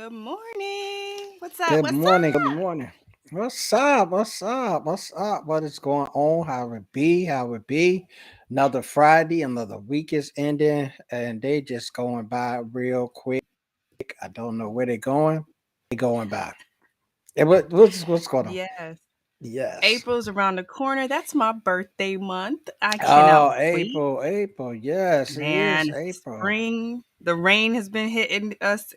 Good morning. What's up? Good What's morning. Good up? morning. What's up? What's up? What's up? What is going on? How it be? How it be? Another Friday, another week is ending, and they just going by real quick. I don't know where they're going. They going by. And what's going on? Yes. Yes. April's around the corner. That's my birthday month. I cannot Oh, wait. April, April. Yes, it is Man, April. spring. The rain has been hitting us,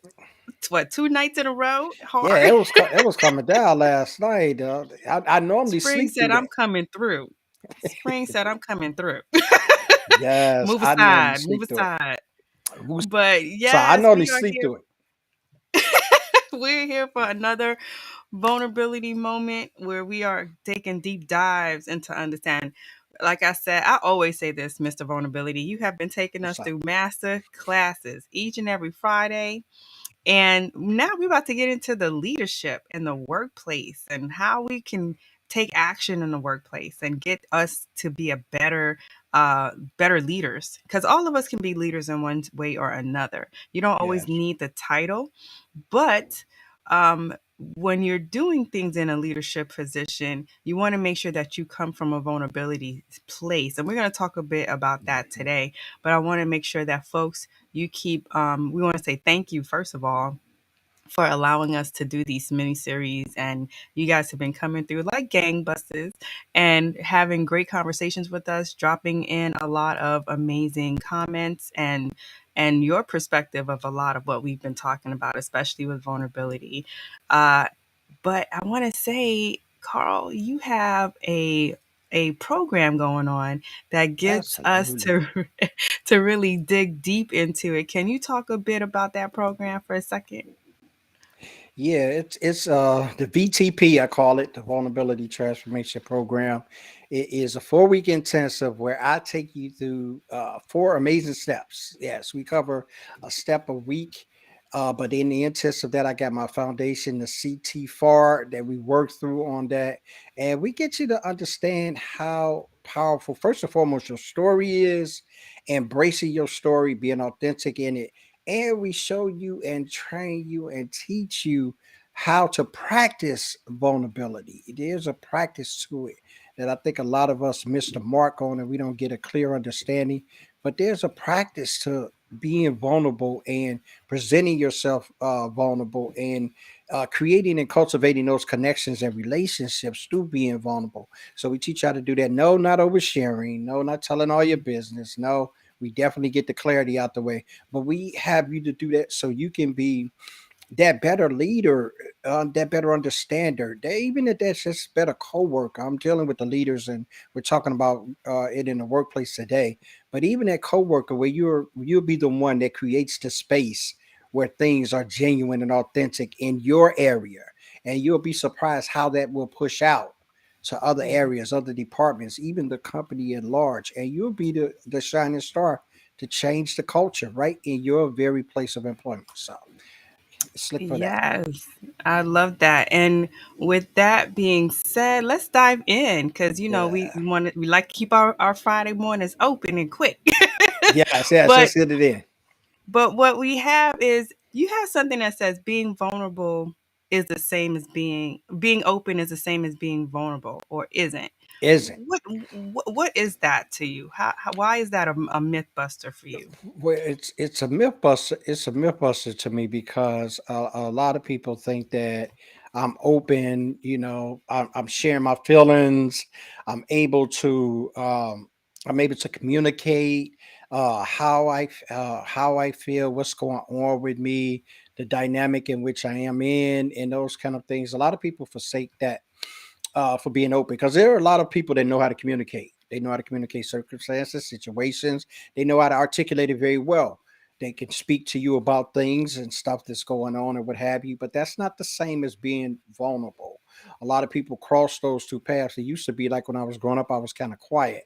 what, 2 nights in a row? Yeah, Hard. it was coming down last night. I normally Spring sleep said, through I'm that. coming through. Spring said, I'm coming through. Yes, Move I normally aside. Move sleep through it. aside. But So I yes, normally we are sleep here. through it. We're here for another vulnerability moment where we are taking deep dives into understanding. Like I said, I always say this, Mr. Vulnerability. You have been taking us What's up? through master classes each and every Friday. And now we're about to get into the leadership in the workplace and how we can take action in the workplace and get us to be a better leaders, because all of us can be leaders in one way or another. You don't always Yes. need the title, but when you're doing things in a leadership position, you want to make sure that you come from a vulnerability place. And we're going to talk a bit about that Mhm. today. But I want to make sure that folks, we want to say thank you, first of all, for allowing us to do these mini series. And you guys have been coming through like gangbusters and having great conversations with us, dropping in a lot of amazing comments and your perspective of a lot of what we've been talking about, especially with vulnerability. Uh, but I want to say, Carl, you have a program going on that gets us Absolutely. to to really dig deep into it. Can you talk a bit about that program for a second? Yeah, it's the VTP, I call it, the Vulnerability Transformation Program. It is a 4 week intensive where I take you through four amazing steps. Yes, we cover a step a week. But in the intensive that I got my foundation, the CT4 that we work through on that. And we get you to understand how powerful, first and foremost, your story is, embracing your story, being authentic in it, and we show you and train you and teach you how to practice vulnerability. There's a practice to it that I think a lot of us miss the mark on and we don't get a clear understanding. But there's a practice to being vulnerable and presenting yourself vulnerable and creating and cultivating those connections and relationships through being vulnerable. So we teach you how to do that. No, not oversharing. No, not telling all your business. No, we definitely get the clarity out the way, but we have you to do that so you can be that better leader, that better understander. That even if that's just better co-worker. I'm dealing with the leaders, and we're talking about it in the workplace today. But even that co-worker, where you'll be the one that creates the space where things are genuine and authentic in your area, and you'll be surprised how that will push out to other Mhm. areas, other departments, even the company at large, and you'll be the shining star to change the culture right in your very place of employment. So slick for that. Yes, I love that. And with that being said, let's dive in because Yeah. we like to keep our Friday mornings open and quick. Yes, yes, but let's get it in. but what we have is you have something that says being vulnerable is the same as being open is the same as being vulnerable, or isn't. Isn't. What is that to you? How why is that a myth buster for you? Well, it's a myth buster. It's a myth buster to me because a lot of people think that I'm open. I'm sharing my feelings. I'm able to um, I'm able to communicate how I feel, what's going on with me, the dynamic in which I am in, and those kind of things. A lot of people forsake that for being open because there are a lot of people that know how to communicate. They know how to communicate circumstances, situations. They know how to articulate it very well. They can speak to you about things and stuff that's going on or what have you, but that's not the same as being vulnerable. A lot of people cross those two paths. It used to be like when I was growing up, I was kind of quiet.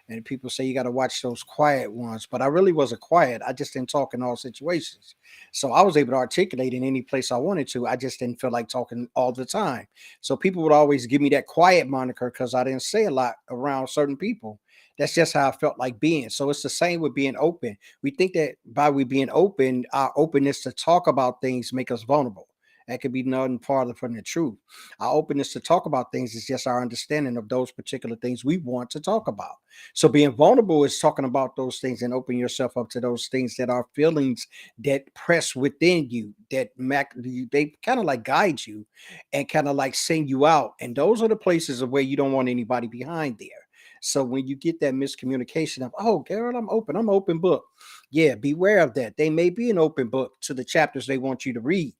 And people say you got to watch those quiet ones, but I really wasn't quiet. I just didn't talk in all situations. So I was able to articulate in any place I wanted to. I just didn't feel like talking all the time. So people would always give me that quiet moniker because I didn't say a lot around certain people. That's just how I felt like being. So it's the same with being open. We think that by we being open, our openness to talk about things make us vulnerable. That could be nothing farther from the truth. Our openness to talk about things is just our understanding of those particular things we want to talk about. So being vulnerable is talking about those things and open yourself up to those things that are feelings that press within you, that they kind of like guide you and kind of like sing you out. And those are the places of where you don't want anybody behind there. So when you get that miscommunication of, oh, girl, I'm open book. Yeah, beware of that. They may be an open book to the chapters they want you to read,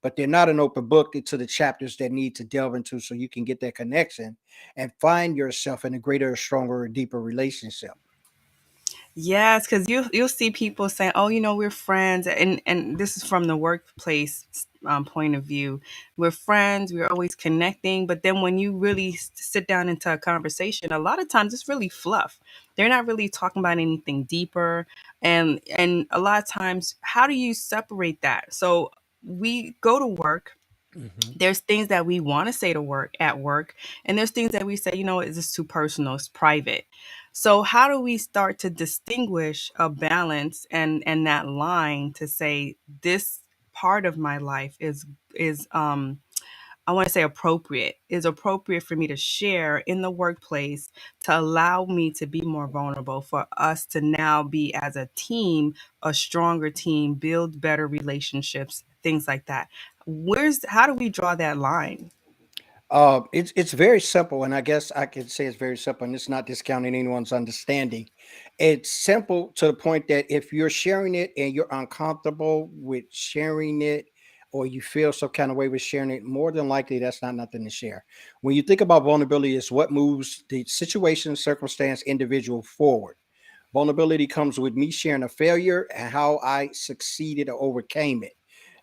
but they're not an open book to the chapters that need to delve into so you can get that connection and find yourself in a greater, stronger, deeper relationship. Yes, because you'll see people saying, "Oh, we're friends," and this is from the workplace point of view. We're friends. We're always connecting, but then when you really sit down into a conversation, a lot of times it's really fluff. They're not really talking about anything deeper, and a lot of times, how do you separate that? So we go to work. Mhm. There's things that we want to say to work at work, and there's things that we say, it's just too personal, it's private. So how do we start to distinguish a balance and that line to say this part of my life is I want to say appropriate, is appropriate for me to share in the workplace to allow me to be more vulnerable, for us to now be as a team, a stronger team, build better relationships, things like that. How do we draw that line? It's very simple, and I guess I could say it's very simple, and it's not discounting anyone's understanding. It's simple to the point that if you're sharing it and you're uncomfortable with sharing it, or you feel some kind of way with sharing it, more than likely that's not nothing to share. When you think about vulnerability, it's what moves the situation, circumstance, individual forward. Vulnerability comes with me sharing a failure and how I succeeded or overcame it.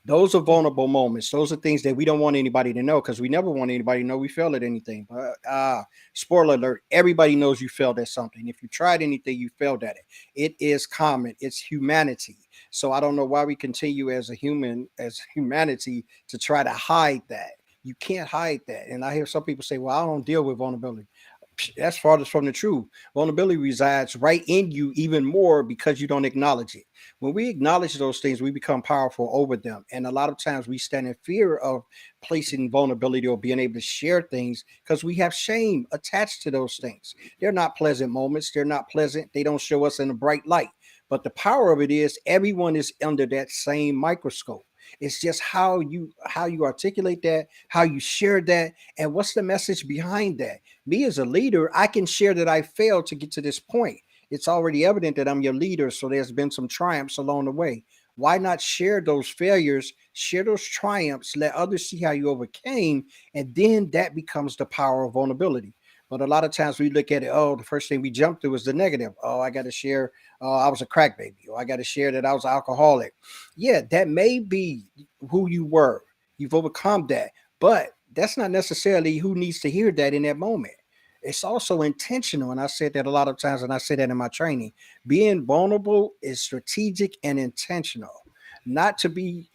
Those are vulnerable moments. Those are things that we don't want anybody to know because we never want anybody to know we failed at anything. But spoiler alert, everybody knows you failed at something. If you tried anything, you failed at it. It is common. It's humanity. So I don't know why we continue as a human, as humanity, to try to hide that. You can't hide that. And I hear some people say, well, I don't deal with vulnerability. That's farthest from the truth. Vulnerability resides right in you even more because you don't acknowledge it. When we acknowledge those things, we become powerful over them. And a lot of times we stand in fear of placing vulnerability or being able to share things because we have shame attached to those things. They're not pleasant moments. They're not pleasant. They don't show us in a bright light. But the power of it is everyone is under that same microscope. It's just how you articulate that, how you share that, and what's the message behind that. Me as a leader, I can share that I failed to get to this point. It's already evident that I'm your leader, so there's been some triumphs along the way. Why not share those failures, share those triumphs, let others see how you overcame, and then that becomes the power of vulnerability. But a lot of times we look at it, oh, the first thing we jump to is the negative. Oh, I got to share, I was a crack baby. Or I got to share that I was an alcoholic. Yeah, that may be who you were. You've overcome that. But that's not necessarily who needs to hear that in that moment. It's also intentional. And I said that a lot of times, and I say that in my training. Being vulnerable is strategic and intentional, not to be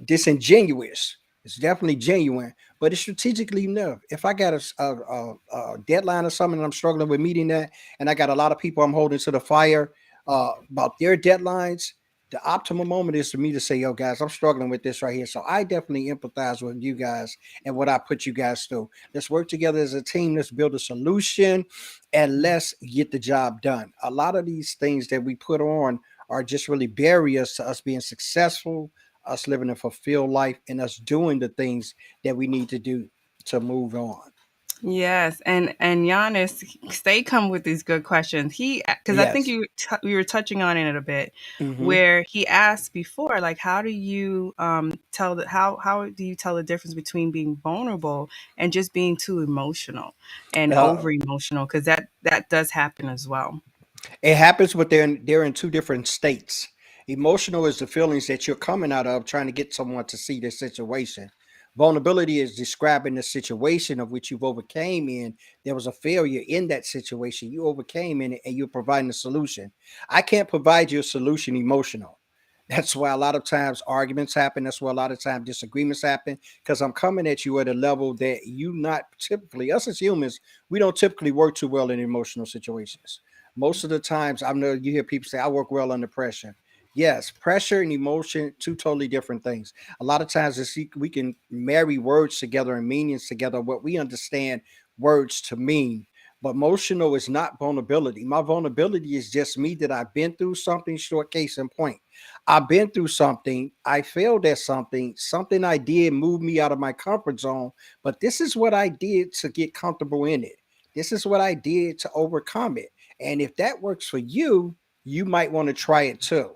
disingenuous. It's definitely genuine, but it's strategically enough. If I got a deadline or something and I'm struggling with meeting that, and I got a lot of people I'm holding to the fire about their deadlines, the optimal moment is for me to say, yo, guys, I'm struggling with this right here. So I definitely empathize with you guys and what I put you guys through. Let's work together as a team. Let's build a solution and let's get the job done. A lot of these things that we put on are just really barriers to us being successful, us living a fulfilled life, and us doing the things that we need to do to move on. Yes, and Giannis, they come with these good questions. Because I think Yes. you were touching on it a bit, Hmm. where he asked before, like, how do you how do you tell the difference between being vulnerable and just being too emotional and Uh, over emotional? Because that does happen as well. It happens, but they're in two different states. Emotional is the feelings that you're coming out of trying to get someone to see the situation. Vulnerability is describing the situation of which you've overcame in. There was a failure in that situation. You overcame in it and you're providing a solution. I can't provide you a solution emotional. That's why a lot of times arguments happen. That's why a lot of times disagreements happen because I'm coming at you at a level that you not typically, us as humans, we don't typically work too well in emotional situations. Most of the times, I know you hear people say, I work well under pressure. Yes, pressure and emotion, two totally different things. A lot of times we can marry words together and meanings together, what we understand words to mean. But emotional is not vulnerability. My vulnerability is just me that I've been through something, short case in point. I've been through something, I failed at something, something I did moved me out of my comfort zone. But this is what I did to get comfortable in it. This is what I did to overcome it. And if that works for you, you might want to try it too.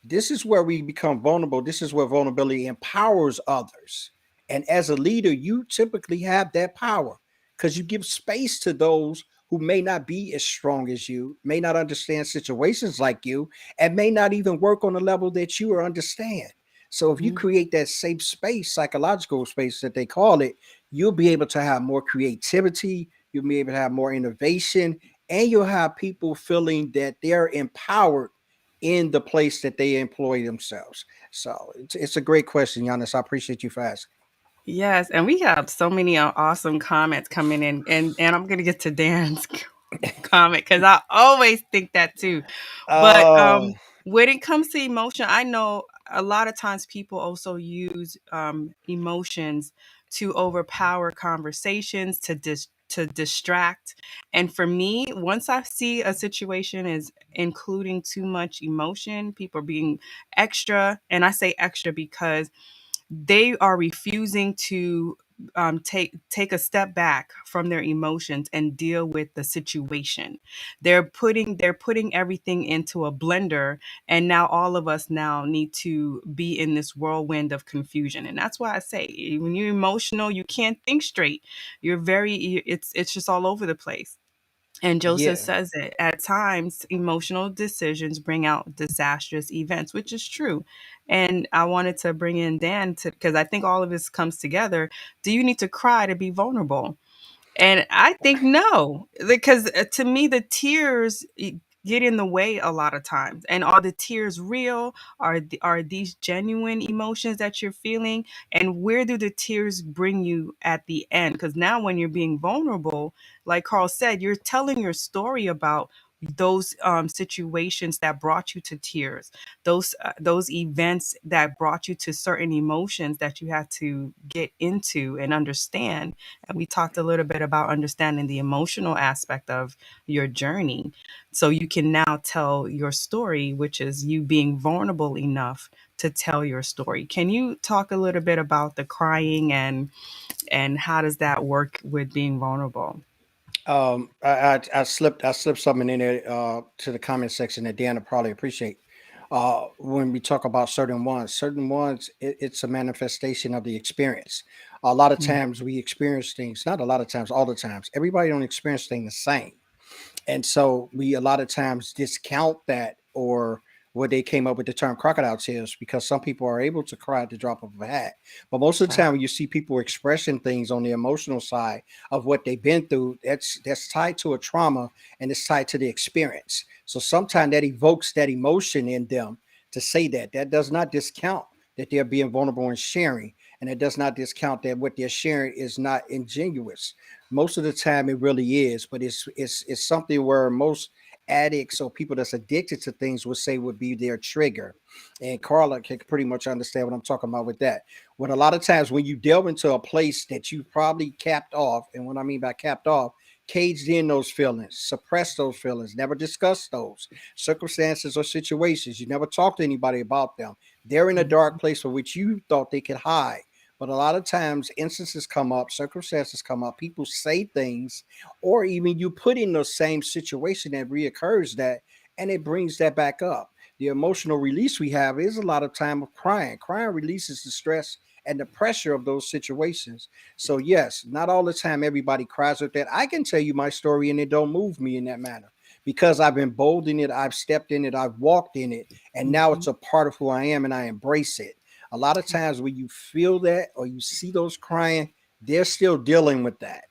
This is where we become vulnerable. This is where vulnerability empowers others. And as a leader, you typically have that power because you give space to those who may not be as strong as you, may not understand situations like you, and may not even work on the level that you or understand. So if you Mhm. create that safe space, psychological space that they call it, you'll be able to have more creativity, you'll be able to have more innovation, and you'll have people feeling that they're empowered in the place that they employ themselves. So it's a great question, Giannis. I appreciate you for asking. Yes, and we have so many awesome comments coming in, and I'm gonna get to Dan's comment because I always think that too. But Oh, when it comes to emotion, I know a lot of times people also use emotions to overpower conversations, to distract. And for me, once I see a situation is including too much emotion, people are being extra, and I say extra because they are refusing to take a step back from their emotions and deal with the situation. They're putting everything into a blender, and now all of us now need to be in this whirlwind of confusion. And that's why I say when you're emotional, you can't think straight. It's just all over the place. And Joseph yeah. says it. At times, emotional decisions bring out disastrous events, which is true. And I wanted to bring in Dan to because I think all of this comes together. Do you need to cry to be vulnerable? And I think no, because to me, the tears get in the way a lot of times. And are the tears real? Are these genuine emotions that you're feeling? And where do the tears bring you at the end? Because now, when you're being vulnerable, like Carl said, you're telling your story about those situations that brought you to tears, those events that brought you to certain emotions that you had to get into and understand. And we talked a little bit about understanding the emotional aspect of your journey. So you can now tell your story, which is you being vulnerable enough to tell your story. Can you talk a little bit about the crying and how does that work with being vulnerable? I slipped something in there to the comment section that Dan will probably appreciate. When we talk about certain ones, it's a manifestation of the experience. A lot of Mm, times we experience things, not a lot of times, all the times. Everybody don't experience things the same. And so we a lot of times discount that or what they came up with the term crocodile tears because some people are able to cry at the drop of a hat. But most of the right. time when you see people expressing things on the emotional side of what they've been through, that's tied to a trauma and it's tied to the experience. So sometimes that evokes that emotion in them to say that. That does not discount that they're being vulnerable and sharing. And it does not discount that what they're sharing is not ingenuous. Most of the time it really is, but it's something where most addicts or people that's addicted to things would say would be their trigger. And Carla can pretty much understand what I'm talking about with that. When a lot of times when you delve into a place that you probably capped off, and what I mean by capped off, caged in those feelings, suppressed those feelings, never discussed those circumstances or situations. You never talked to anybody about them. They're in a dark Mhm. place for which you thought they could hide. But a lot of times, instances come up, circumstances come up, people say things, or even you put in the same situation that reoccurs that, and it brings that back up. The emotional release we have is a lot of time of crying. Crying releases the stress and the pressure of those situations. So, yes, not all the time everybody cries with that. I can tell you my story and it don't move me in that manner because I've been bold in it, I've stepped in it, I've walked in it, and now it's Mhm. a part of who I am and I embrace it. A lot of times when you feel that or you see those crying, they're still dealing with that.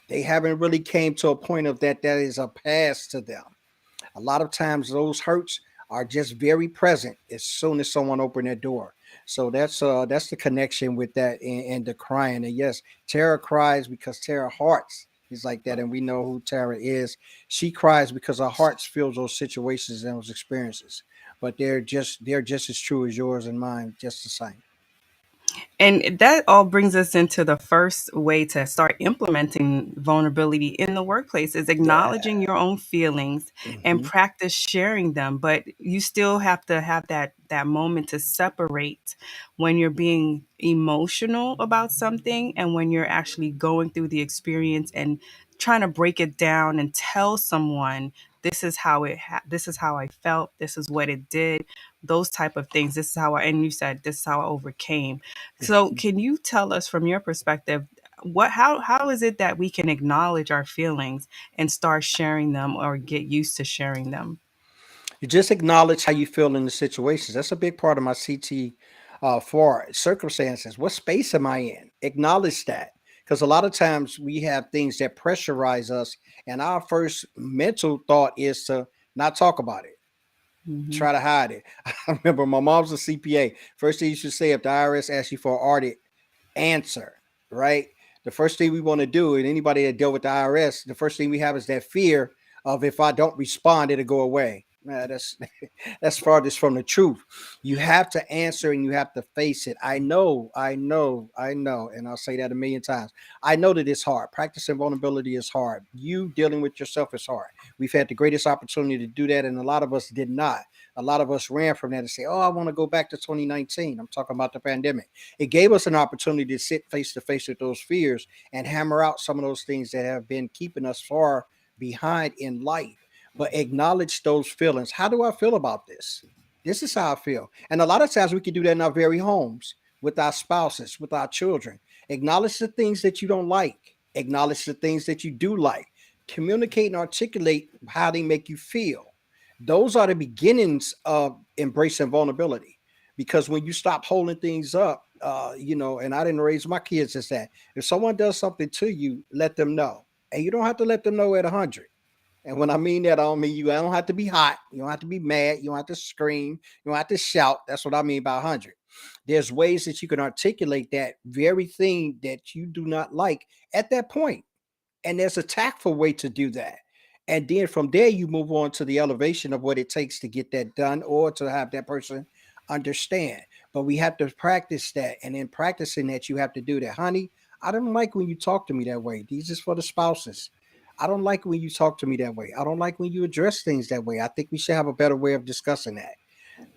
They haven't really came to a point of that is a past to them. A lot of times those hurts are just very present as soon as someone opened their door. So that's the connection with that and the crying. And yes, Tara cries because Tara hearts. He's like that, and we know who Tara is. She cries because her heart feels those situations and those experiences, but they're just as true as yours and mine, just the same. And that all brings us into the first way to start implementing vulnerability in the workplace is Yeah. acknowledging your own feelings and Hmm. practice sharing them. But you still have to have that moment to separate when you're being emotional about something and when you're actually going through the experience and trying to break it down and tell someone this is how this is how I felt, this is what it did, those type of things. This is how I, and you said this is how I overcame. So, can you tell us from your perspective what how is it that we can acknowledge our feelings and start sharing them or get used to sharing them? You just acknowledge how you feel in the situations. That's a big part of my CT for circumstances. What space am I in? Acknowledge that. Because a lot of times we have things that pressurize us, and our first mental thought is to not talk about it, Hmm. try to hide it. I remember my mom's a CPA. First thing you should say if the IRS asks you for an audit, answer, right? The first thing we want to do, and anybody that deal with the IRS, the first thing we have is that fear of if I don't respond, it'll go away. Man, that's that's farthest from the truth. You have to answer and you have to face it. I know, and I'll say that a million times. I know that it's hard. Practicing vulnerability is hard. You dealing with yourself is hard. We've had the greatest opportunity to do that, and a lot of us did not. A lot of us ran from that and say, "Oh, I want to go back to 2019." I'm talking about the pandemic. It gave us an opportunity to sit face to face with those fears and hammer out some of those things that have been keeping us far behind in life. But acknowledge those feelings. How do I feel about this? This is how I feel. And a lot of times we can do that in our very homes with our spouses, with our children. Acknowledge the things that you don't like, acknowledge the things that you do like. Communicate and articulate how they make you feel. Those are the beginnings of embracing vulnerability, because when you stop holding things up, and I didn't raise my kids as that. If someone does something to you, let them know, and you don't have to let them know at 100. And when I mean that, I don't mean you. I don't have to be hot. You don't have to be mad. You don't have to scream. You don't have to shout. That's what I mean by 100. There's ways that you can articulate that very thing that you do not like at that point, and there's a tactful way to do that. And then from there, you move on to the elevation of what it takes to get that done or to have that person understand. But we have to practice that. And in practicing that, you have to do that. Honey, I don't like when you talk to me that way. These is for the spouses. I don't like when you talk to me that way. I don't like when you address things that way. I think we should have a better way of discussing that.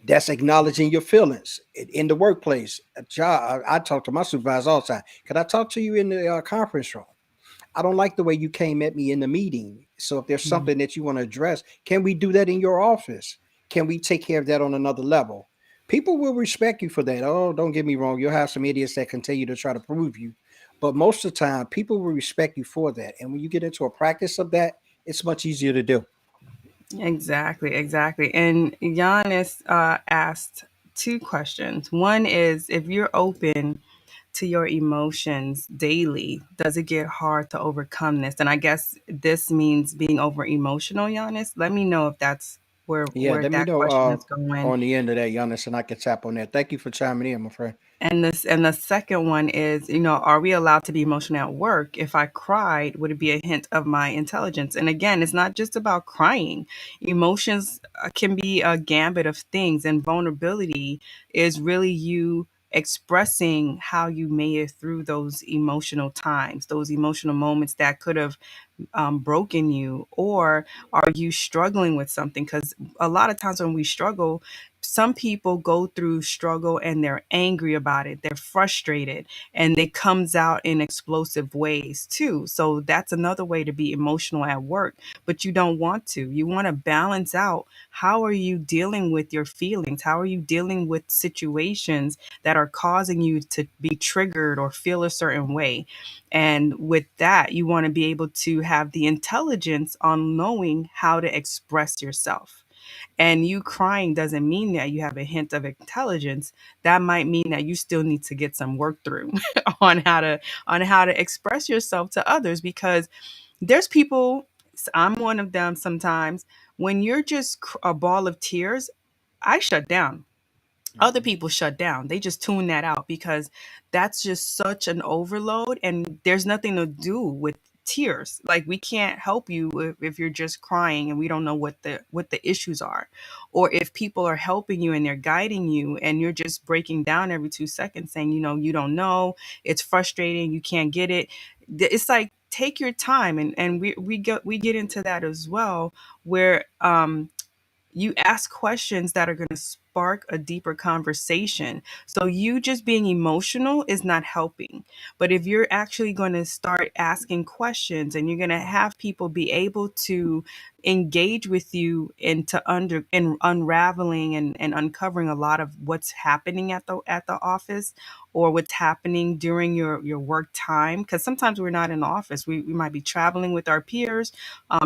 That's acknowledging your feelings in the workplace. A job. I talk to my supervisor all the time. Could I talk to you in the conference room? I don't like the way you came at me in the meeting. So if there's something that you want to address, can we do that in your office? Can we take care of that on another level? People will respect you for that. Oh, don't get me wrong. You'll have some idiots that continue to try to prove you. But most of the time, people will respect you for that. And when you get into a practice of that, it's much easier to do. Exactly, exactly. And Giannis asked two questions. One is if you're open to your emotions daily, does it get hard to overcome this? And I guess this means being over emotional, Giannis. Let me know if that's Yeah, where let me that know question is going. on the end of that, Giannis, and I can tap on that. Thank you for chiming in, my friend. And the second one is, are we allowed to be emotional at work? If I cried, would it be a hint of my intelligence? And again, it's not just about crying. Emotions can be a gambit of things, and vulnerability is really you expressing how you made it through those emotional times, those emotional moments that could have broken you, or are you struggling with something? Because a lot of times when we struggle, some people go through struggle and they're angry about it, they're frustrated, and it comes out in explosive ways too. So that's another way to be emotional at work, but you don't want to. You want to balance out, how are you dealing with your feelings, how are you dealing with situations that are causing you to be triggered or feel a certain way. And with that, you want to be able to have the intelligence on knowing how to express yourself. And you crying doesn't mean that you have a hint of intelligence. That might mean that you still need to get some work through on how to express yourself to others, because there's people, I'm one of them sometimes, when you're just a ball of tears, I shut down. Other Mhm. people shut down. They just tune that out because that's just such an overload, and there's nothing to do with tears. Like we can't help you if you're just crying and we don't know what the issues are, or if people are helping you and they're guiding you and you're just breaking down every 2 seconds saying, you know, you don't know, it's frustrating, you can't get it. It's like take your time, and we get into that as well, where you ask questions that are going to spark a deeper conversation. So you just being emotional is not helping. But if you're actually going to start asking questions and you're going to have people be able to engage with you into under and unraveling and uncovering a lot of what's happening at the office, or what's happening during your work time, because sometimes we're not in the office, we might be traveling with our peers,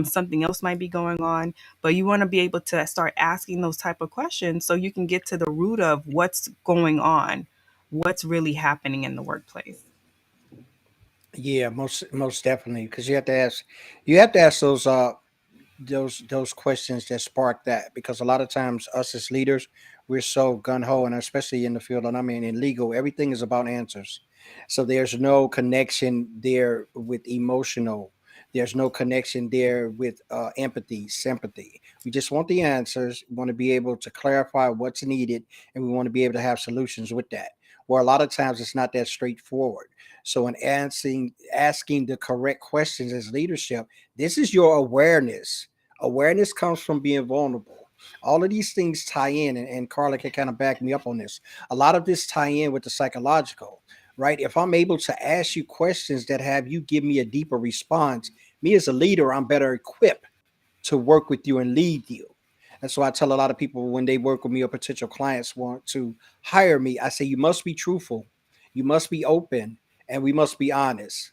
something else might be going on, but you want to be able to start asking those type of questions so you can get to the root of what's going on, what's really happening in the workplace. Yeah, most definitely, because you have to ask those questions that spark that, because a lot of times us as leaders, we're so gun-ho, and especially in the field that I'm in legal, everything is about answers. So there's no connection there with emotional, there's no connection there with empathy, sympathy. We just want the answers. We want to be able to clarify what's needed, and we want to be able to have solutions with that, where a lot of times it's not that straightforward. So in asking the correct questions as leadership, this is your awareness. Awareness comes from being vulnerable. All of these things tie in, and Carla can kind of back me up on this. A lot of this tie in with the psychological, right? If I'm able to ask you questions that have you give me a deeper response, me as a leader, I'm better equipped to work with you and lead you. And so I tell a lot of people when they work with me or potential clients want to hire me, I say, you must be truthful, you must be open, and we must be honest.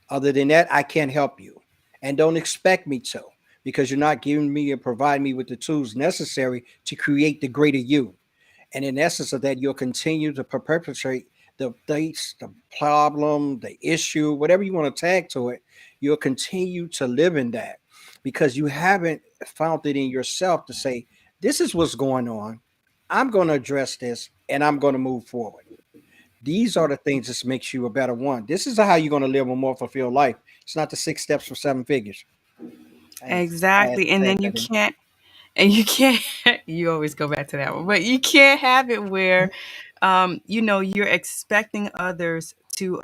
Other than that, I can't help you. And don't expect me to, because you're not giving me and providing me with the tools necessary to create the greater you. And in essence of that, you'll continue to perpetuate the problem, the issue, whatever you want to tag to it. You'll continue to live in that because you haven't found it in yourself to say, this is what's going on. I'm going to address this and I'm going to move forward. These are the things that makes you a better one. This is how you're going to live a more fulfilled life. It's not the 6 steps for 7 figures. I had Exactly. to And tag then you that in. can't, and you can't, you always go back to that one, but you can't have it where, you know, you're expecting others to,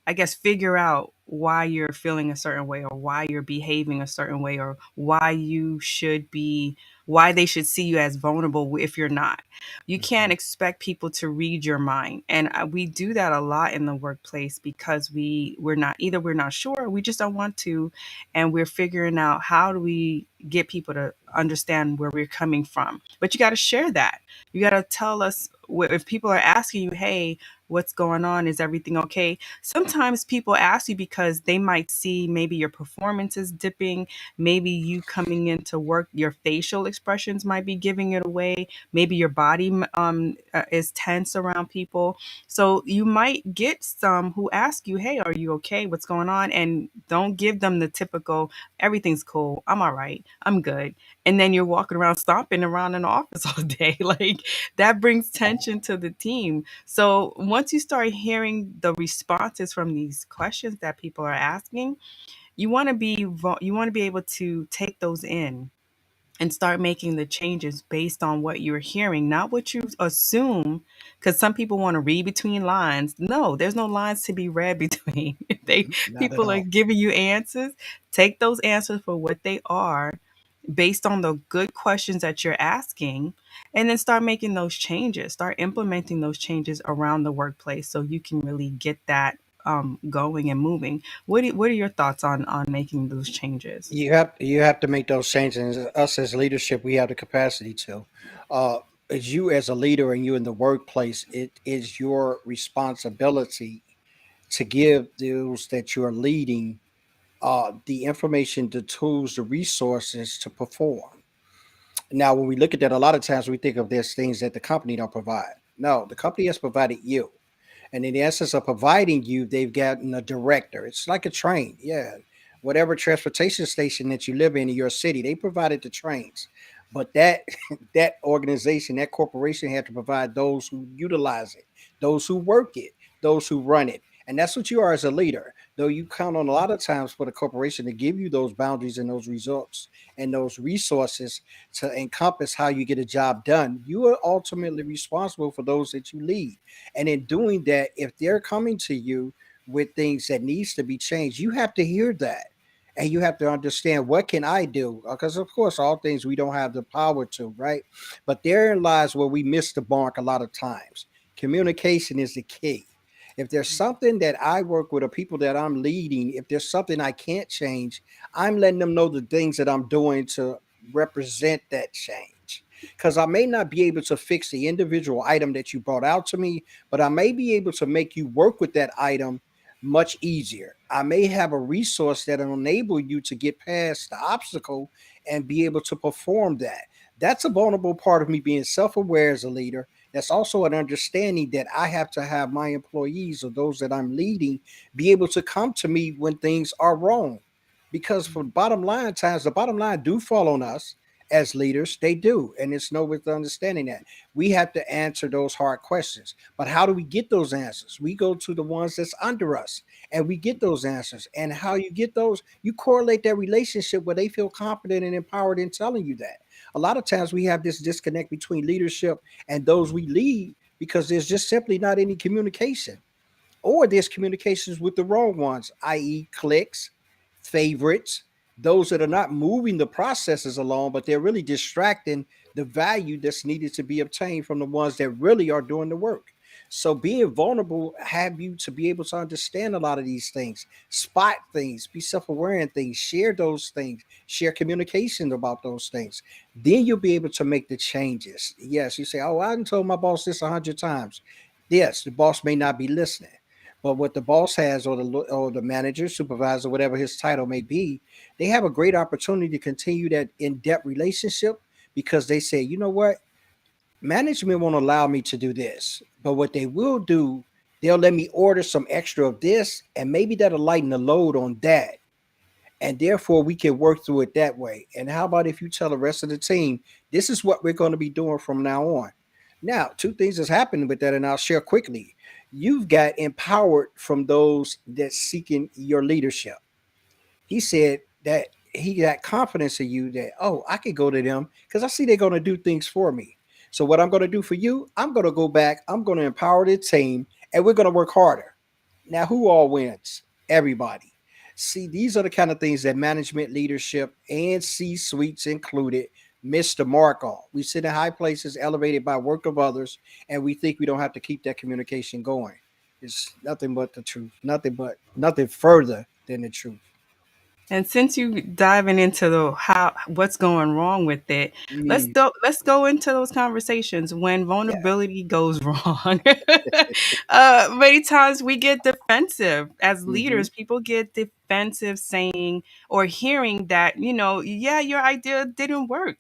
I guess, figure out why you're feeling a certain way, or why you're behaving a certain way, or why you should be, why they should see you as vulnerable if you're not. You can't Mhm. expect people to read your mind. And we do that a lot in the workplace because we're not, either we're not sure, or we just don't want to, and we're figuring out how do we get people to understand where we're coming from. But you got to share that. You got to tell us if people are asking you, hey, what's going on? Is everything okay? Sometimes people ask you because they might see maybe your performance is dipping, maybe you coming into work, your facial expressions might be giving it away, maybe your body is tense around people. So you might get some who ask you, hey, are you okay? What's going on? And don't give them the typical, everything's cool, I'm all right, I'm good. And then you're walking around stomping around in the office all day. Like that brings tension to the team. So once you start hearing the responses from these questions that people are asking, you want to be able to take those in and start making the changes based on what you're hearing, not what you assume. Because some people want to read between lines. No, there's no lines to be read between. If they Not at people are all. giving you answers, take those answers for what they are, based on the good questions that you're asking, and then start making those changes. Start implementing those changes around the workplace so you can really get that going and moving. What are your thoughts on making those changes? You have to make those changes. And us as leadership, we have the capacity to. Uh, as you as a leader and you in the workplace, it is your responsibility to give those that you're leading the information, the tools, the resources to perform. Now, when we look at that, a lot of times we think of there's things that the company don't provide. No, the company has provided you. And in the essence of providing you, they've gotten a director. It's like a train. Yeah. Whatever transportation station that you live in your city, they provided the trains. But that that organization, that corporation had to provide those who utilize it, those who work it, those who run it. And that's what you are as a leader. though you count on a lot of times for the corporation to give you those boundaries and those results and those resources to encompass how you get a job done, you are ultimately responsible for those that you lead. And in doing that, if they're coming to you with things that needs to be changed, you have to hear that. And you have to understand, what can I do? Because of course, all things we don't have the power to, right? But therein lies where we miss the mark a lot of times. Communication is the key. If there's something that I work with or people that I'm leading, if there's something I can't change, I'm letting them know the things that I'm doing to represent that change. Because I may not be able to fix the individual item that you brought out to me, but I may be able to make you work with that item much easier. I may have a resource that will enable you to get past the obstacle and be able to perform that. That's a vulnerable part of me being self aware as a leader. That's also an understanding that I have to have my employees or those that I'm leading be able to come to me when things are wrong. Because for bottom line times, the bottom line do fall on us as leaders. They do. And it's no with understanding that. We have to answer those hard questions. But how do we get those answers? We go to the ones that's under us and we get those answers. And how you get those, you correlate that relationship where they feel confident and empowered in telling you that. A lot of times we have this disconnect between leadership and those we lead because there's just simply not any communication, or there's communications with the wrong ones, i.e., clicks, favorites, those that are not moving the processes along, but they're really distracting the value that's needed to be obtained from the ones that really are doing the work. So being vulnerable have you to be able to understand a lot of these things, spot things, be self-aware in things, share those things, share communication about those things. Then you'll be able to make the changes. Yes, you say, "Oh, I done told my boss this 100 times." Yes, the boss may not be listening, but what the boss has, or the manager, supervisor, whatever his title may be, they have a great opportunity to continue that in-depth relationship because they say, you know what, management won't allow me to do this, but what they will do, they'll let me order some extra of this, and maybe that'll lighten the load on that, and therefore we can work through it that way. And how about if you tell the rest of the team, this is what we're going to be doing from now on? Now, two things has happened with that, and I'll share quickly. You've got empowered from those that seeking your leadership. He said that he got confidence in you that, oh, I can go to them because I see they're going to do things for me. So what I'm going to do for you, I'm going to go back, I'm going to empower the team, and we're going to work harder. Now, who all wins? Everybody. See, these are the kind of things that management, leadership, and C suites included miss the mark on. We sit in high places elevated by work of others, and we think we don't have to keep that communication going. It's nothing but the truth, nothing further than the truth. And since you diving into the how what's going wrong with it, Mm, let's go into those conversations when yeah. vulnerability goes wrong. Many times we get defensive as Hmm. leaders. People get defensive saying or hearing that, yeah, your idea didn't work.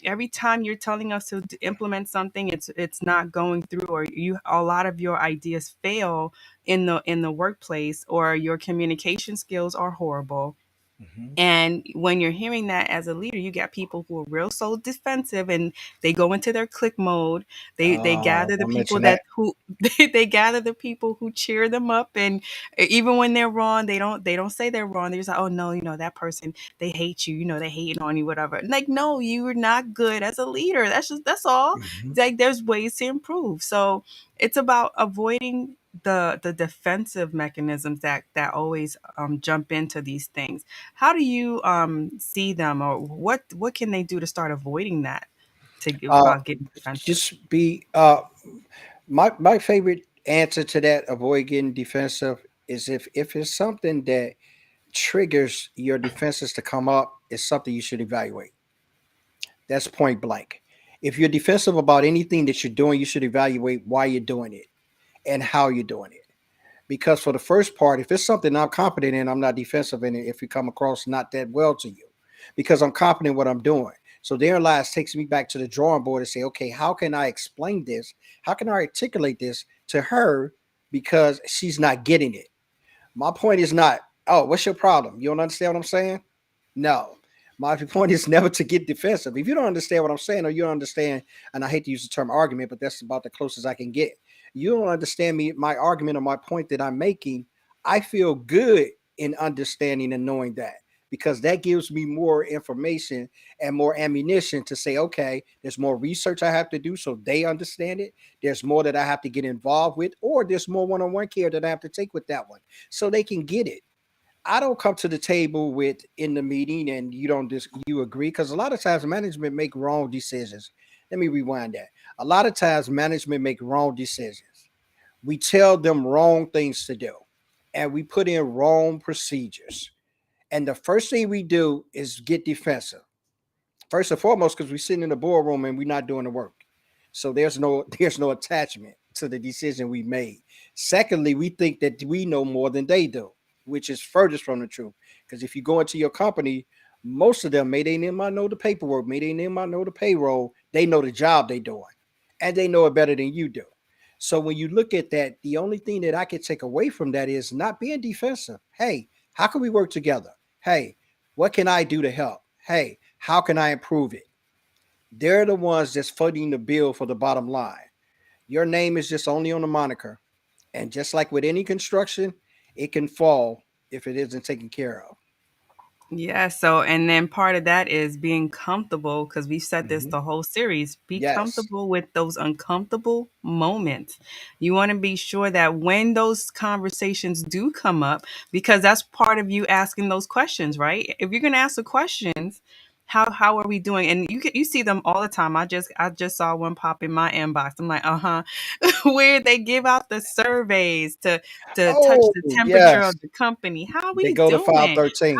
Every time you're telling us to implement something, it's not going through, or a lot of your ideas fail in the workplace, or your communication skills are horrible. Hmm. And when you're hearing that as a leader, you got people who are real so defensive, and they go into their click mode. They Oh, gather the don't people mention that. that who they gather the people who cheer them up, and even when they're wrong, they don't say they're wrong. They're just like, oh no, that person, they hate you, they hating on you, whatever. Like, no, you're not good as a leader. That's all. Hmm. Like, there's ways to improve. So it's about avoiding the defensive mechanisms that always jump into these things. How do you see them, or what can they do to start avoiding that, to Uh, getting defensive? just be my favorite answer to that. Avoid getting defensive is if it's something that triggers your defenses to come up, it's something you should evaluate. That's point blank. If you're defensive about anything that you're doing, you should evaluate why you're doing it and how you're doing it. Because for the first part, if it's something I'm confident in, I'm not defensive in it if you come across not that well to you, because I'm confident in what I'm doing. So therein lies takes me back to the drawing board and say, okay, how can I explain this? How can I articulate this to her because she's not getting it? My point is not, oh, what's your problem? You don't understand what I'm saying? No. My point is never to get defensive. If you don't understand what I'm saying, or you don't understand, and I hate to use the term argument, but that's about the closest I can get. You don't understand me, my argument or my point that I'm making. I feel good in understanding and knowing that, because that gives me more information and more ammunition to say, okay, there's more research I have to do so they understand it. There's more that I have to get involved with, or there's more one on one care that I have to take with that one so they can get it. I don't come to the table with in the meeting and you don't just you agree, because a lot of times management make wrong decisions. Let me rewind that. A lot of times management make wrong decisions. We tell them wrong things to do, and we put in wrong procedures. And the first thing we do is get defensive. First and foremost, because we're sitting in the boardroom and we're not doing the work. So there's no attachment to the decision we made. Secondly, we think that we know more than they do, which is furthest from the truth. Because if you go into your company, most of them may they might know the paperwork, may they might know the payroll, they know the job they doing, and they know it better than you do. So when you look at that, the only thing that I can take away from that is not being defensive. Hey, how can we work together? Hey, what can I do to help? Hey, how can I improve it? They're the ones that's footing the bill for the bottom line. Your name is just only on the moniker. And just like with any construction, it can fall if it isn't taken care of. Yeah, so and then part of that is being comfortable because we said this Mhm. the whole series. Be Yes, comfortable with those uncomfortable moments. You want to be sure that when those conversations do come up, because that's part of you asking those questions, right? If you're going to ask the questions, how are we doing? And you see them all the time. I just saw one pop in my inbox. I'm like, where they give out the surveys to touch oh, the temperature yes. of the company. How They we go to file doing? 13.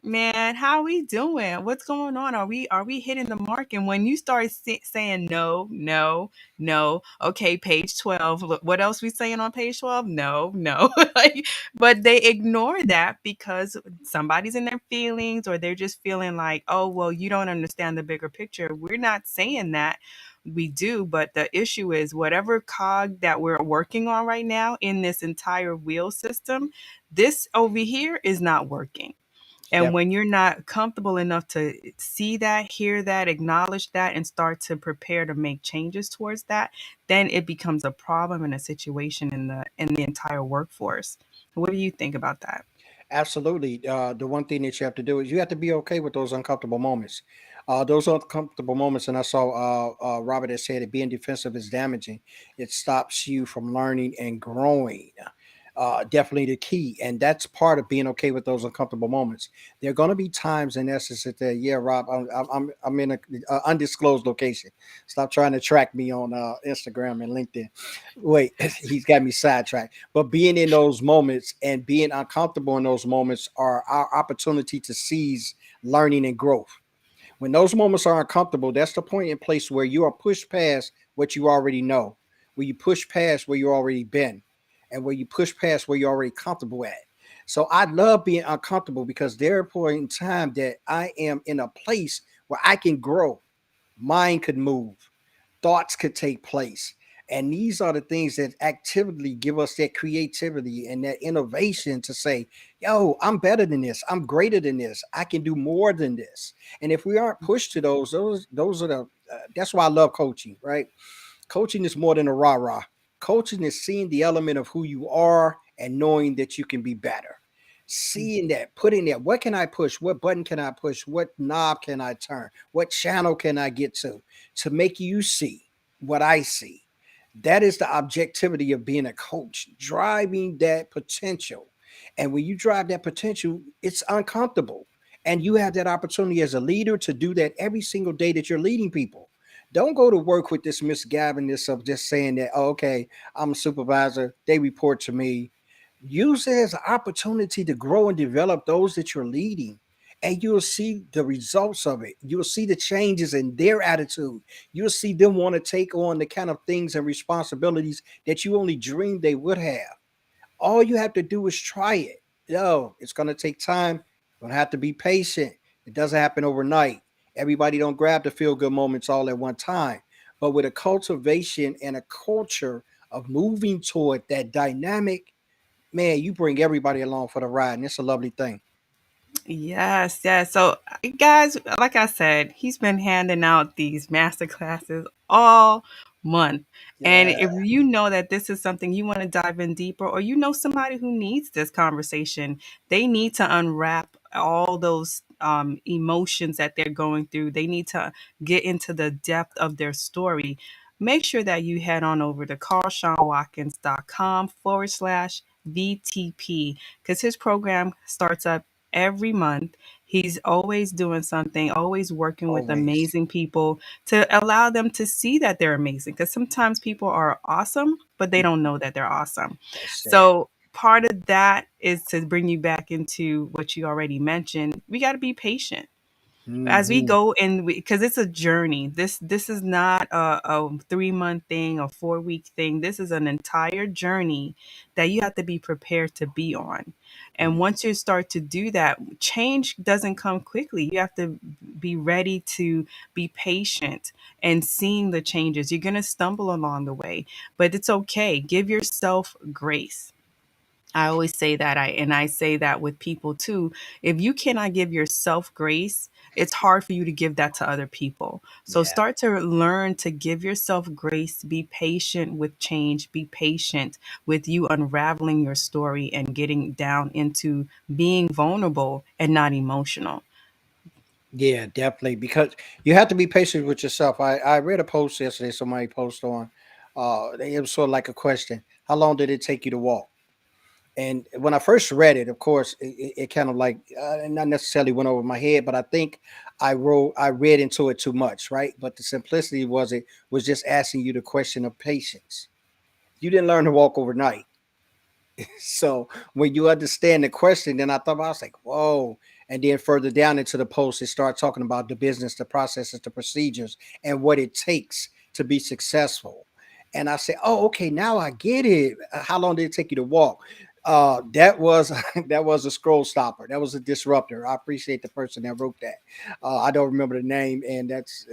Man, how we doing? What's going on? Are we hitting the mark? And when you start saying no, no, no, okay, page 12. Look, what else we saying on page 12? No, no. Like, but they ignore that because somebody's in their feelings or they're just feeling like, oh, well, you don't understand the bigger picture. We're not saying that. We do, but the issue is whatever cog that we're working on right now in this entire wheel system, this over here is not working. And Yep, when you're not comfortable enough to see that, hear that, acknowledge that, and start to prepare to make changes towards that, then it becomes a problem and a situation in the entire workforce. What do you think about that? absolutely. The one thing that you have to do is you have to be okay with those uncomfortable moments. Those uncomfortable moments, and I saw Robert has said it, being defensive is damaging. It stops you from learning and growing. Definitely the key, and that's part of being okay with those uncomfortable moments. There are going to be times, in essence, that yeah, Rob, I'm in a undisclosed location. Stop trying to track me on Instagram and LinkedIn. Wait, he's got me sidetracked. But being in those moments and being uncomfortable in those moments are our opportunity to seize learning and growth. When those moments are uncomfortable, that's the point in place where you are pushed past what you already know, where you push past where you already been, and where you push past where you're already comfortable at. So I love being uncomfortable because there are point in time that I am in a place where I can grow, mind could move, thoughts could take place. And these are the things that actively give us that creativity and that innovation to say, yo, I'm better than this. I'm greater than this. I can do more than this. And if we aren't pushed to those are the, that's why I love coaching, right? Coaching is more than a rah rah. Coaching is seeing the element of who you are and knowing that you can be better. Seeing that, putting that, what can I push? What button can I push? What knob can I turn? What channel can I get to make you see what I see? That is the objectivity of being a coach, driving that potential. And when you drive that potential, it's uncomfortable. And you have that opportunity as a leader to do that every single day that you're leading people. Don't go to work with this misgivenness of just saying that, oh, okay, I'm a supervisor, they report to me. Use it as an opportunity to grow and develop those that you're leading. And you'll see the results of it. You'll see the changes in their attitude. You'll see them want to take on the kind of things and responsibilities that you only dreamed they would have. All you have to do is try it. Yo, it's going to take time. You're going to have to be patient. It doesn't happen overnight. Everybody don't grab the feel good moments all at one time. But with a cultivation and a culture of moving toward that dynamic, man, you bring everybody along for the ride. And it's a lovely thing. Yes, yes. So, guys, like I said, he's been handing out these master classes all month. And Yeah. if you know that this is something you want to dive in deeper, or you know somebody who needs this conversation, they need to unwrap all those emotions that they're going through. They need to get into the depth of their story. Make sure that you head on over to carlshawnwatkins.com/VTP, because his program starts up every month. He's always doing something, always working with Always. amazing people to allow them to see that they're amazing. Because sometimes people are awesome, but they don't know that they're awesome. That's it. So, part of that is to bring you back into what you already mentioned. We got to be patient as we Hmm. go in, because it's a journey. This is not a 3 month thing or 4 week thing. This is an entire journey that you have to be prepared to be on. And once you start to do that, change doesn't come quickly. You have to be ready to be patient and seeing the changes. You're going to stumble along the way, but it's okay. Give yourself grace. I always say that, I say that with people too. If you cannot give yourself grace, it's hard for you to give that to other people. So Yeah. start to learn to give yourself grace, be patient with change, be patient with you unraveling your story and getting down into being vulnerable and not emotional. Yeah, definitely. Because you have to be patient with yourself. I read a post yesterday, somebody posted on it was sort of like a question. How long did it take you to walk? And when I first read it, of course, it kind of like not necessarily went over my head, but I think I read into it too much, right? But the simplicity was it was just asking you the question of patience. You didn't learn to walk overnight. So when you understand the question, then I was like, whoa. And then further down into the post, it starts talking about the business, the processes, the procedures, and what it takes to be successful. And I said, oh, okay, now I get it. How long did it take you to walk? That was that was a scroll stopper. That was a disruptor. I appreciate the person that wrote that. I don't remember the name, and that's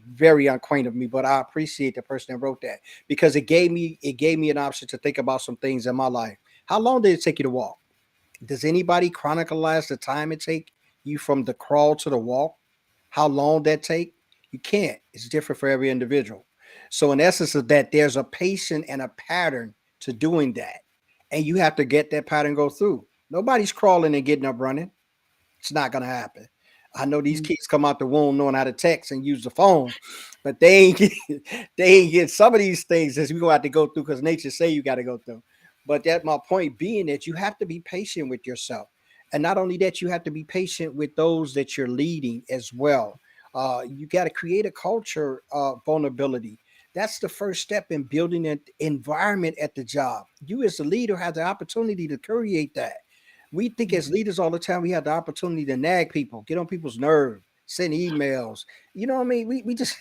very unquaint of me. But I appreciate the person that wrote that because it gave me an option to think about some things in my life. How long did it take you to walk? Does anybody chronicleize the time it take you from the crawl to the walk? How long that take? You can't. It's different for every individual. So in essence of that, there's a patient and a pattern to doing that. And you have to get that pattern go through. Nobody's crawling and getting up running. It's not gonna happen. I know these kids come out the womb knowing how to text and use the phone, but they ain't get, they ain't get some of these things that we gonna have to go through because nature say you got to go through. But that my point being that you have to be patient with yourself, and not only that, you have to be patient with those that you're leading as well. You got to create a culture of vulnerability. That's the first step in building an environment at the job. You as a leader have the opportunity to create that. We think as leaders all the time we have the opportunity to nag people, get on people's nerve, send emails. You know what I mean? We just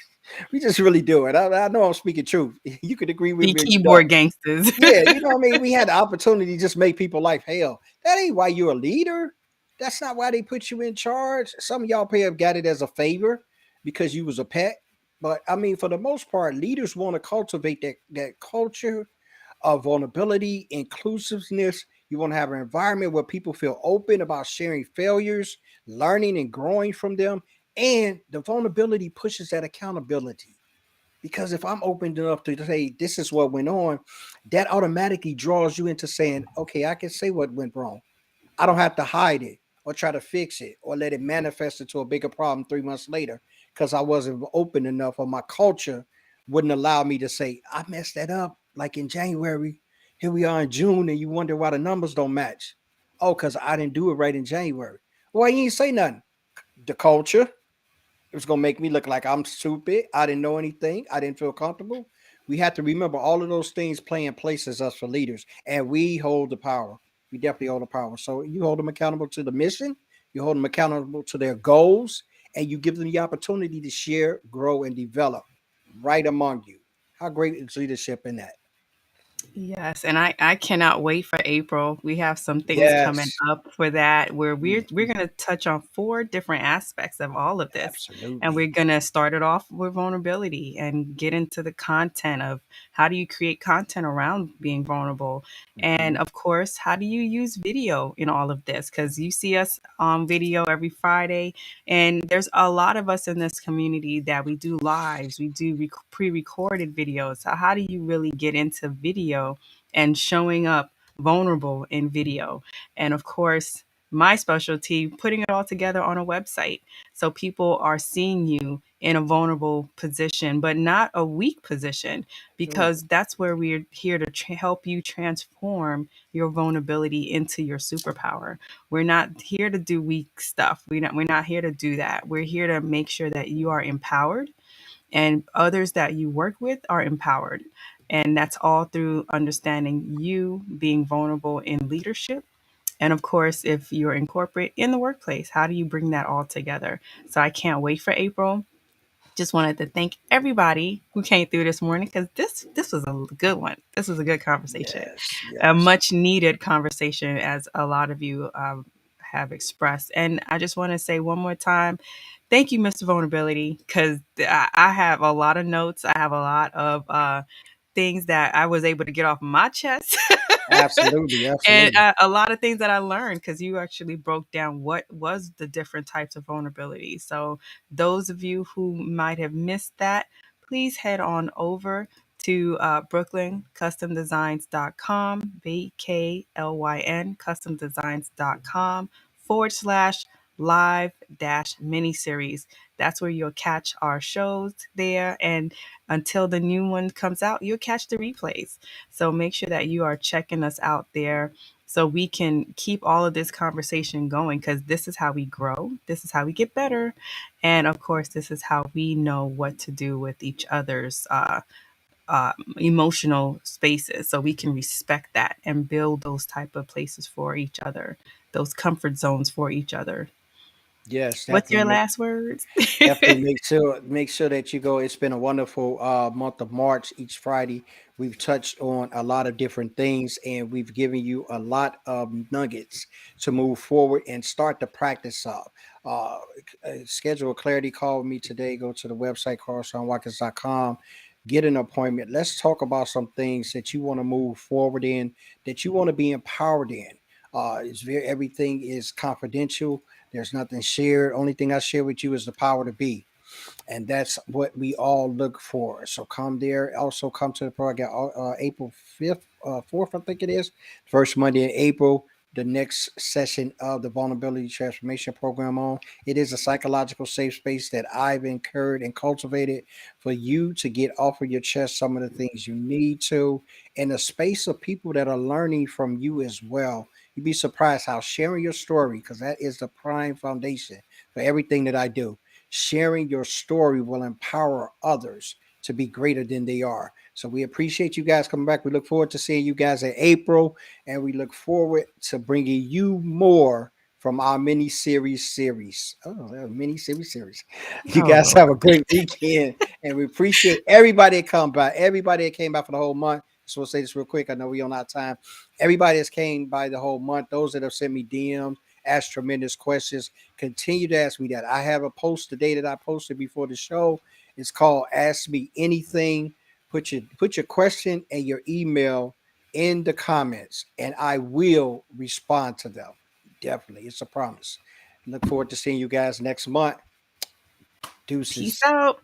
we just really do it. I know I'm speaking truth. You could agree with Be me or you don't. keyboard gangsters. Yeah, you know what I mean? We had the opportunity to just make people life hell. That ain't why you're a leader. That's not why they put you in charge. Some of y'all may have got it as a favor because you was a pet. But I mean, for the most part, leaders want to cultivate that culture of vulnerability, inclusiveness. You want to have an environment where people feel open about sharing failures, learning and growing from them. And the vulnerability pushes that accountability. Because if I'm open enough to say this is what went on, that automatically draws you into saying, okay, I can say what went wrong. I don't have to hide it or try to fix it or let it manifest into a bigger problem 3 months later because I wasn't open enough or my culture wouldn't allow me to say, I messed that up like in January. Here we are in June and you wonder why the numbers don't match. Oh, because I didn't do it right in January. Well, you ain't say nothing. The culture, it was gonna make me look like I'm stupid. I didn't know anything. I didn't feel comfortable. We have to remember all of those things play in place as us for leaders, and we hold the power. We definitely hold the power. So you hold them accountable to the mission. You hold them accountable to their goals, and you give them the opportunity to share, grow, and develop right among you. How great is leadership in that? Yes, and I cannot wait for April. We have some things coming Yes, up for that where we're mhm, going to touch on four different aspects of all of this. And absolutely. we're going to start it off with vulnerability and get into the content of How do you create content around being vulnerable? And Mhm. of course, how do you use video in all of this? Because you see us on video every Friday, and there's a lot of us in this community that we do lives, we do pre recorded videos. So, how do you really get into video and showing up vulnerable in video? And of course, my specialty, putting it all together on a website. So people are seeing you in a vulnerable position, but not a weak position, Ooh, because that's where we're here to help you transform your vulnerability into your superpower. We're not here to do weak stuff. We're not here to do that. We're here to make sure that you are empowered and others that you work with are empowered. And that's all through understanding you being vulnerable in leadership. And of course, if you're in corporate, in the workplace, how do you bring that all together? So I can't wait for April. Just wanted to thank everybody who came through this morning, because this was a good one. This was a good conversation, yes, a yes, much needed conversation, as a lot of you have expressed. And I just want to say one more time, thank you, Mr. Vulnerability, because I have a lot of notes. I have a lot of things that I was able to get off my chest. absolutely, And absolutely. a lot of things that I learned, because you actually broke down what was the different types of vulnerability. So those of you who might have missed that, please head on over to brooklyn custom designs.com, BKLYN customdesigns.com / live dash miniseries. That's where you'll catch our shows there. And until the new one comes out, you'll catch the replays. So make sure that you are checking us out there, so we can keep all of this conversation going, because this is how we grow. This is how we get better. And of course, this is how we know what to do with each other's emotional spaces, so we can respect that and build those type of places for each other, those comfort zones for each other. Yes, What's your definitely. last words? Definitely make sure that you go. It's been a wonderful month of March. Each Friday, we've touched on a lot of different things, and we've given you a lot of nuggets to move forward and start the practice of. Uh, Schedule a clarity call with me today. Go to the website carlsonwatkins.com. Get an appointment. Let's talk about some things that you want to move forward in, that you want to be empowered in. Everything is confidential. There's nothing shared. Only thing I share with you is the power to be, and that's what we all look for. So come there. Also come to the program April 5th, 4th, I think it is, first Monday in April. The next session of the Vulnerability Transformation Program on. It is a psychological safe space that I've incurred and cultivated for you to get off of your chest some of the things you need to, in a space of people that are learning from you as well. You'd be surprised how sharing your story, because that is the prime foundation for everything that I do. Sharing your story will empower others to be greater than they are. So we appreciate you guys coming back. We look forward to seeing you guys in April, and we look forward to bringing you more from our mini series. Oh, that was mini series. You Oh guys have a Lord. great weekend, and we appreciate everybody that come by. Everybody that came by for the whole month. So we'll say this real quick. I know we on our time. Everybody that's came by the whole month. Those that have sent me DMs, asked tremendous questions. Continue to ask me that. I have a post today that I posted before the show. It's called Ask Me Anything. Put your question and your email in the comments, and I will respond to them. Definitely. It's a promise. Look forward to seeing you guys next month. Peace Deuces. out.